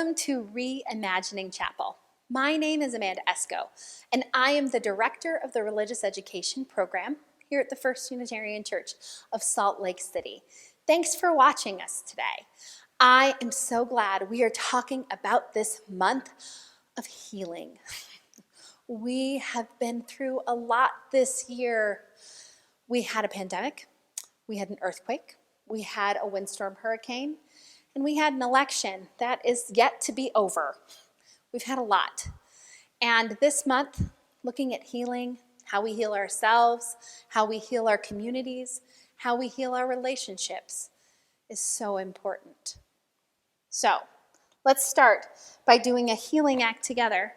Welcome to Reimagining Chapel. My name is Amanda Esco, and I am the director of the Religious Education Program here at the First Unitarian Church of Salt Lake City. Thanks for watching us today. I am so glad we are talking about this month of healing. We have been through a lot this year. We had a pandemic, we had an earthquake, we had a windstorm hurricane, and we had an election that is yet to be over. We've had a lot. And this month, looking at healing, how we heal ourselves, how we heal our communities, how we heal our relationships is so important. So, let's start by doing a healing act together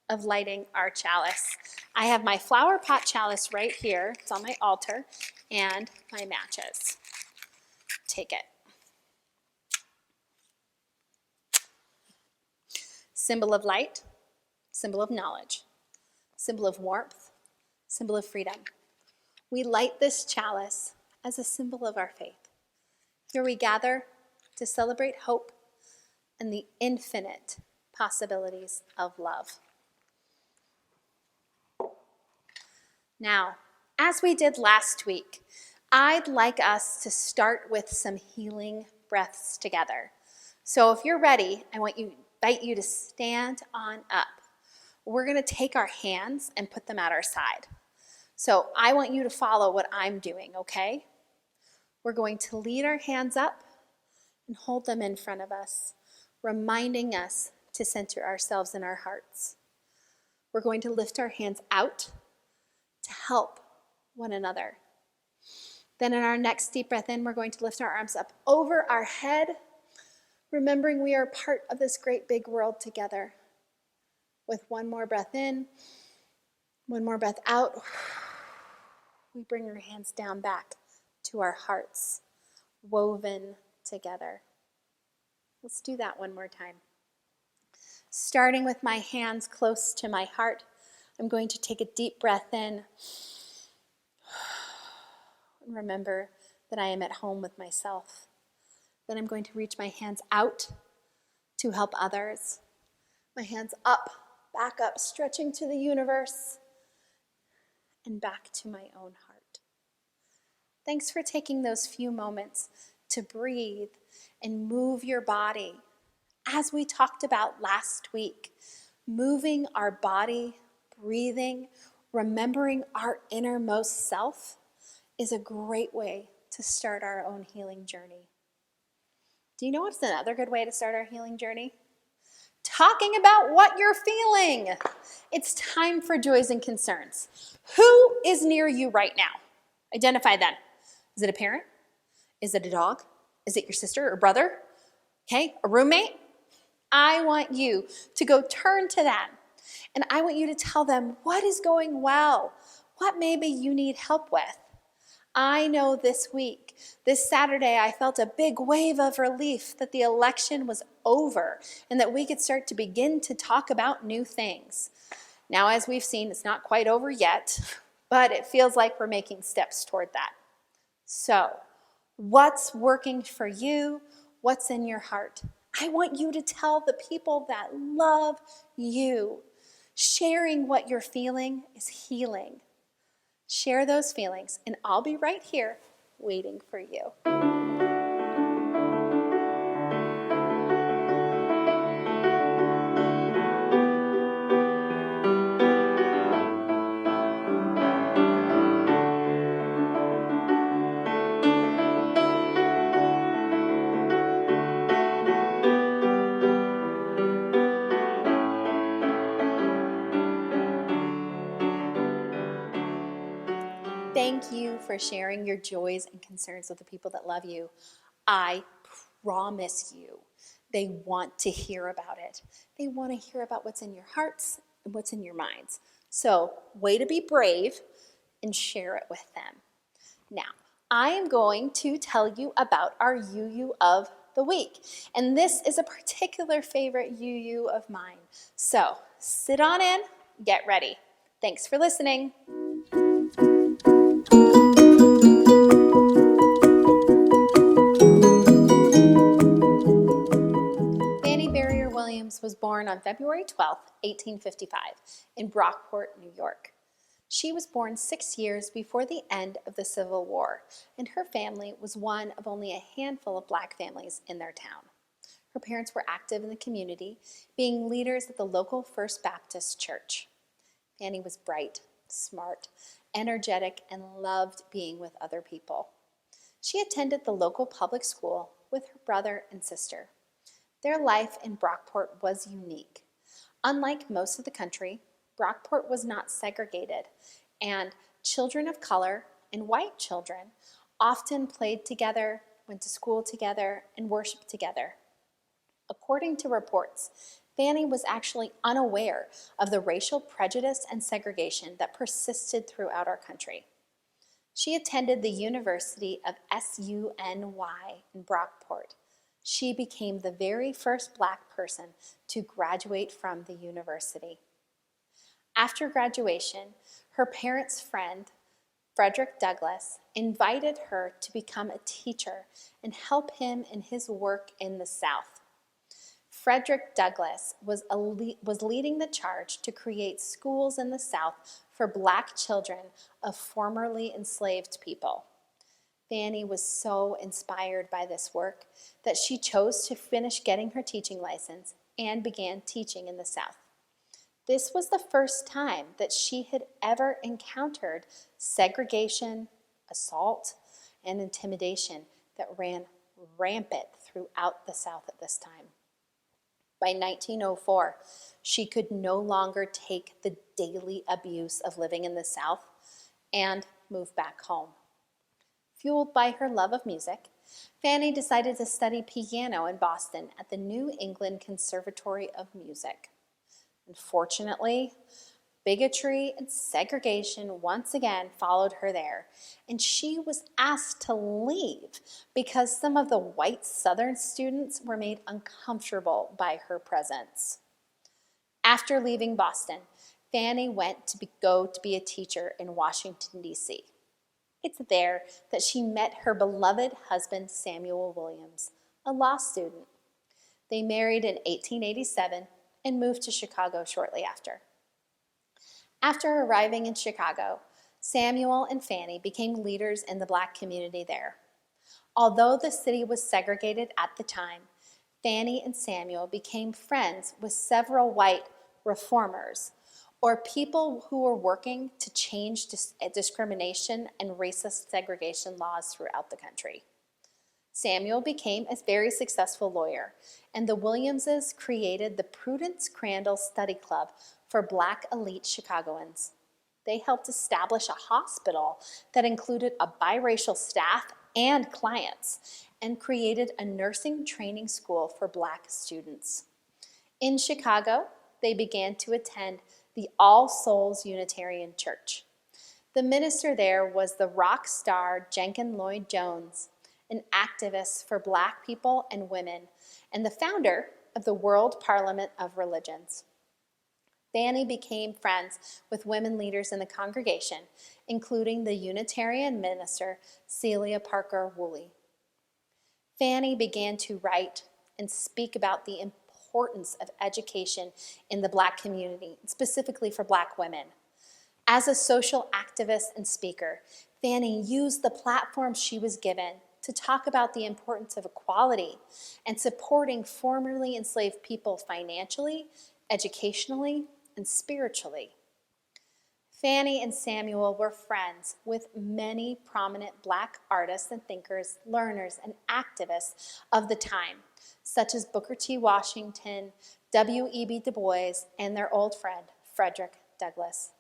of lighting our chalice. I have my flower pot chalice right here. It's on my altar, and my matches. Take it. Symbol of light, symbol of knowledge, symbol of warmth, symbol of freedom. We light this chalice as a symbol of our faith. Here we gather to celebrate hope and the infinite possibilities of love. Now, as we did last week, I'd like us to start with some healing breaths together. So if you're ready, I invite you to stand on up. We're going to take our hands and put them at our side. So I want you to follow what I'm doing, okay? We're going to lead our hands up and hold them in front of us, reminding us to center ourselves in our hearts. We're going to lift our hands out to help one another. Then in our next deep breath in, we're going to lift our arms up over our head, remembering we are part of this great big world together. With one more breath in, one more breath out, we bring our hands down back to our hearts, woven together. Let's do that one more time. Starting with my hands close to my heart, I'm going to take a deep breath in. And remember that I am at home with myself. Then I'm going to reach my hands out to help others. My hands up, back up, stretching to the universe, and back to my own heart. Thanks for taking those few moments to breathe and move your body. As we talked about last week, moving our body, breathing, remembering our innermost self is a great way to start our own healing journey. Do you know what's another good way to start our healing journey? Talking about what you're feeling. It's time for joys and concerns. Who is near you right now? Identify them. Is it a parent? Is it a dog? Is it your sister or brother? Okay, a roommate? I want you to go turn to them, and I want you to tell them what is going well, what maybe you need help with. I know this week, this Saturday, I felt a big wave of relief that the election was over and that we could start to begin to talk about new things. Now, as we've seen, it's not quite over yet, but it feels like we're making steps toward that. So, what's working for you? What's in your heart? I want you to tell the people that love you. Sharing what you're feeling is healing. Share those feelings, and I'll be right here waiting for you. Thank you for sharing your joys and concerns with the people that love you. I promise you, they want to hear about it. They want to hear about what's in your hearts and what's in your minds. So, way to be brave and share it with them. Now, I am going to tell you about our UU of the week. And this is a particular favorite UU of mine. So, sit on in, get ready. Thanks for listening. Fannie Barrier Williams born on February 12, 1855, in Brockport, New York. She was born 6 years before the end of the Civil War, and her family was one of only a handful of Black families in their town. Her parents were active in the community, being leaders at the local First Baptist Church. Fannie was bright, smart, energetic, and loved being with other people. She attended the local public school with her brother and sister. Their life in Brockport was unique. Unlike most of the country, Brockport was not segregated, and children of color and white children often played together, went to school together, and worshiped together. According to reports, Fannie was actually unaware of the racial prejudice and segregation that persisted throughout our country. She attended the University of SUNY in Brockport. She became the very first Black person to graduate from the university. After graduation, her parents' friend, Frederick Douglass, invited her to become a teacher and help him in his work in the South. Frederick Douglass was leading the charge to create schools in the South for Black children of formerly enslaved people. Fannie was so inspired by this work that she chose to finish getting her teaching license and began teaching in the South. This was the first time that she had ever encountered segregation, assault, and intimidation that ran rampant throughout the South at this time. By 1904, she could no longer take the daily abuse of living in the South and moved back home. Fueled by her love of music, Fannie decided to study piano in Boston at the New England Conservatory of Music. Unfortunately, bigotry and segregation once again followed her there, and she was asked to leave because some of the white Southern students were made uncomfortable by her presence. After leaving Boston, Fannie went to go to be a teacher in Washington, D.C. It's there that she met her beloved husband, Samuel Williams, a law student. They married in 1887 and moved to Chicago shortly after. After arriving in Chicago, Samuel and Fannie became leaders in the Black community there. Although the city was segregated at the time, Fannie and Samuel became friends with several white reformers, or people who were working to change discrimination and racist segregation laws throughout the country. Samuel became a very successful lawyer, and the Williamses created the Prudence Crandall Study Club for Black elite Chicagoans. They helped establish a hospital that included a biracial staff and clients, and created a nursing training school for Black students. In Chicago, they began to attend the All Souls Unitarian Church. The minister there was the rock star Jenkins Lloyd Jones, an activist for Black people and women, and the founder of the World Parliament of Religions. Fannie became friends with women leaders in the congregation, including the Unitarian minister Celia Parker Woolley. Fannie began to write and speak about the importance of education in the Black community, specifically for Black women. As a social activist and speaker, Fannie used the platform she was given to talk about the importance of equality and supporting formerly enslaved people financially, educationally, and spiritually. Fannie and Samuel were friends with many prominent Black artists and thinkers, learners, and activists of the time, such as Booker T. Washington, W.E.B. Du Bois, and their old friend, Frederick Douglass.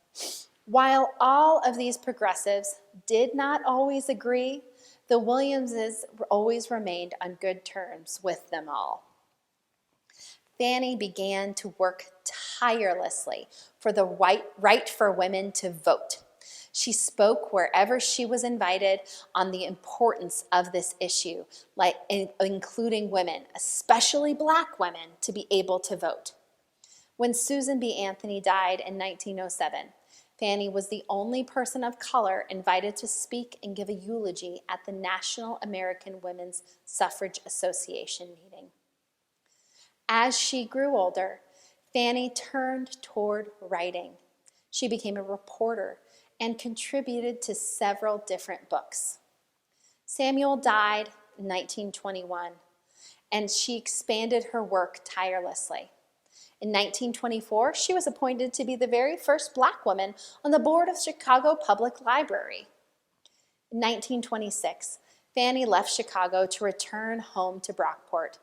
While all of these progressives did not always agree, the Williamses always remained on good terms with them all. Fannie began to work tirelessly for the right for women to vote. She spoke wherever she was invited on the importance of this issue, including women, especially Black women, to be able to vote. When Susan B. Anthony died in 1907, Fannie was the only person of color invited to speak and give a eulogy at the National American Women's Suffrage Association meeting. As she grew older, Fannie turned toward writing. She became a reporter and contributed to several different books. Samuel died in 1921, and she expanded her work tirelessly. In 1924, she was appointed to be the very first Black woman on the board of Chicago Public Library. In 1926, Fannie left Chicago to return home to Brockport.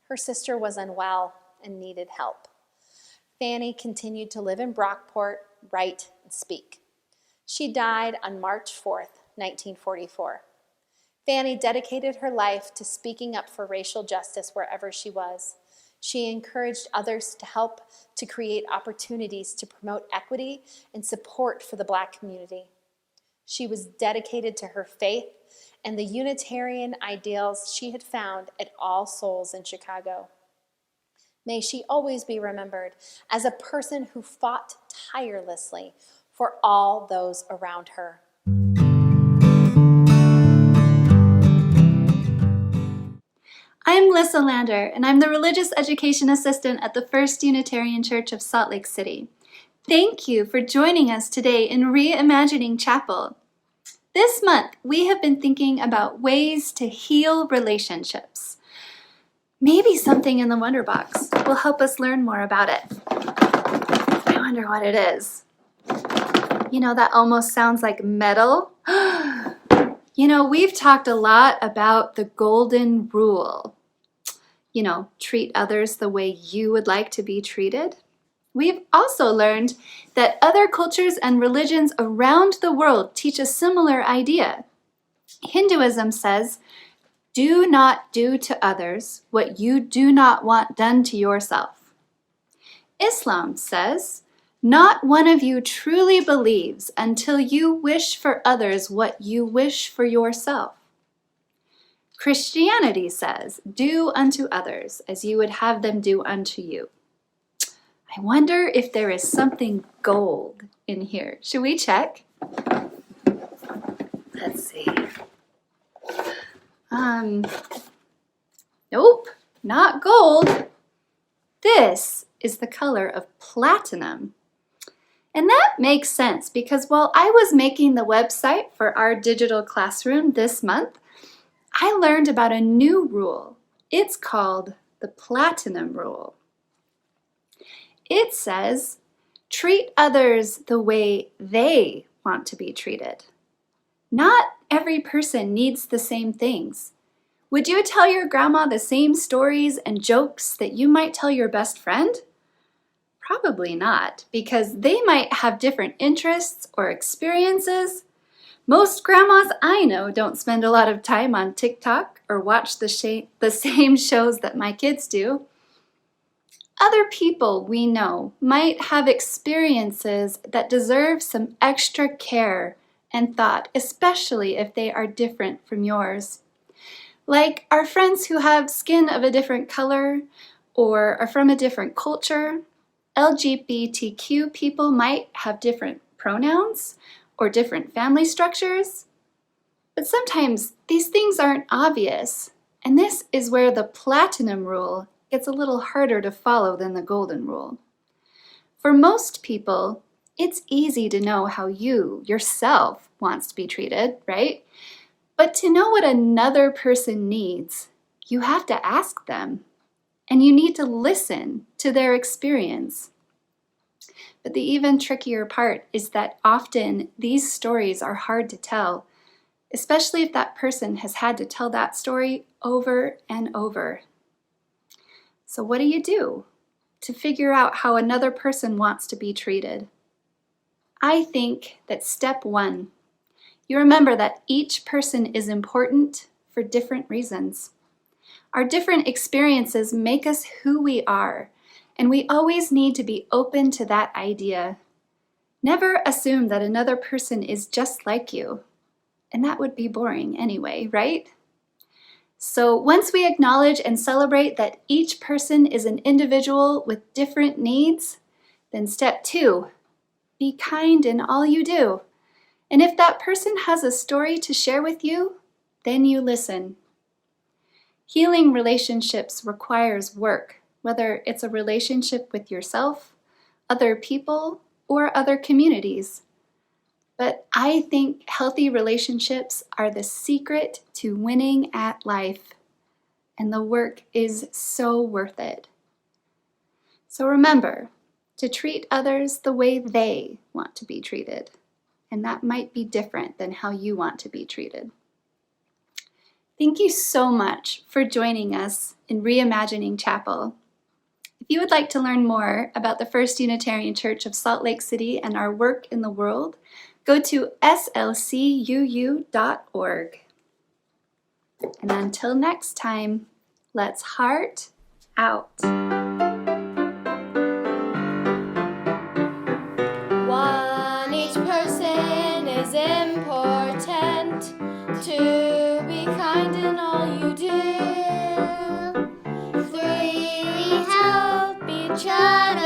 Her sister was unwell and needed help. Fannie continued to live in Brockport, write, and speak. She died on March 4th, 1944. Fannie dedicated her life to speaking up for racial justice wherever she was. She encouraged others to help to create opportunities to promote equity and support for the Black community. She was dedicated to her faith and the Unitarian ideals she had found at All Souls in Chicago. May she always be remembered as a person who fought tirelessly for all those around her. I'm Lissa Lander, and I'm the Religious Education Assistant at the First Unitarian Church of Salt Lake City. Thank you for joining us today in Reimagining Chapel. This month, we have been thinking about ways to heal relationships. Maybe something in the Wonder Box will help us learn more about it. I wonder what it is. You know, that almost sounds like metal. You know, we've talked a lot about the golden rule. You know, treat others the way you would like to be treated. We've also learned that other cultures and religions around the world teach a similar idea. Hinduism says, do not do to others what you do not want done to yourself. Islam says, not one of you truly believes until you wish for others what you wish for yourself. Christianity says, do unto others as you would have them do unto you. I wonder if there is something gold in here. Should we check? Let's see. Nope, not gold. This is the color of platinum. And that makes sense because while I was making the website for our digital classroom this month, I learned about a new rule. It's called the Platinum Rule. It says, treat others the way they want to be treated. Not every person needs the same things. Would you tell your grandma the same stories and jokes that you might tell your best friend? Probably not, because they might have different interests or experiences. Most grandmas I know don't spend a lot of time on TikTok or watch the same shows that my kids do. Other people we know might have experiences that deserve some extra care and thought, especially if they are different from yours. Like our friends who have skin of a different color or are from a different culture. LGBTQ people might have different pronouns or different family structures. But sometimes these things aren't obvious, and this is where the Platinum Rule gets a little harder to follow than the Golden Rule. For most people, it's easy to know how you, yourself, wants to be treated, right? But to know what another person needs, you have to ask them. And you need to listen to their experience. But the even trickier part is that often these stories are hard to tell, especially if that person has had to tell that story over and over. So what do you do to figure out how another person wants to be treated? I think that step one, you remember that each person is important for different reasons. Our different experiences make us who we are, and we always need to be open to that idea. Never assume that another person is just like you, and that would be boring anyway, right? So once we acknowledge and celebrate that each person is an individual with different needs, then step two, be kind in all you do. And if that person has a story to share with you, then you listen. Healing relationships requires work, whether it's a relationship with yourself, other people, or other communities. But I think healthy relationships are the secret to winning at life, and the work is so worth it. So remember to treat others the way they want to be treated, and that might be different than how you want to be treated. Thank you so much for joining us in Reimagining Chapel. If you would like to learn more about the First Unitarian Church of Salt Lake City and our work in the world, go to slcuu.org. And until next time, let's heart out. Each person is important. To be kind in all you do. 3, help each other.